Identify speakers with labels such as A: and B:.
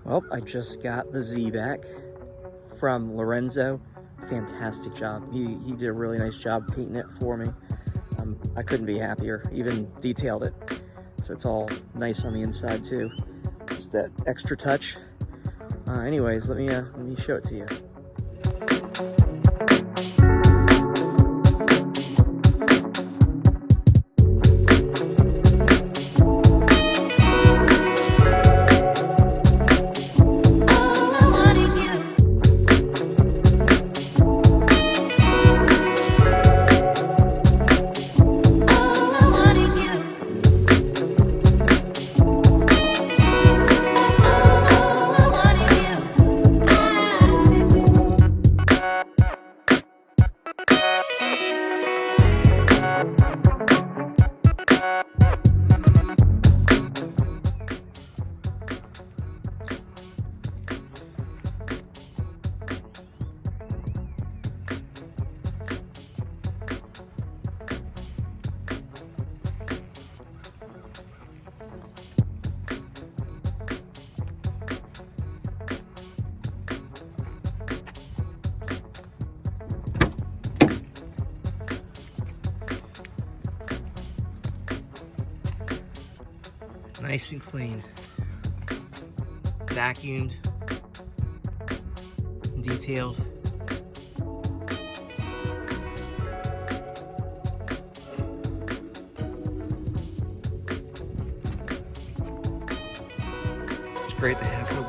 A: Well, I just got the Z back from Lorenzo. Fantastic job. He did a really nice job painting it for me. I couldn't be happier. Even detailed it, so it's all nice on the inside too. Just that extra touch. Anyways, let me show it to you. Nice and clean. Vacuumed. Detailed. It's great to have no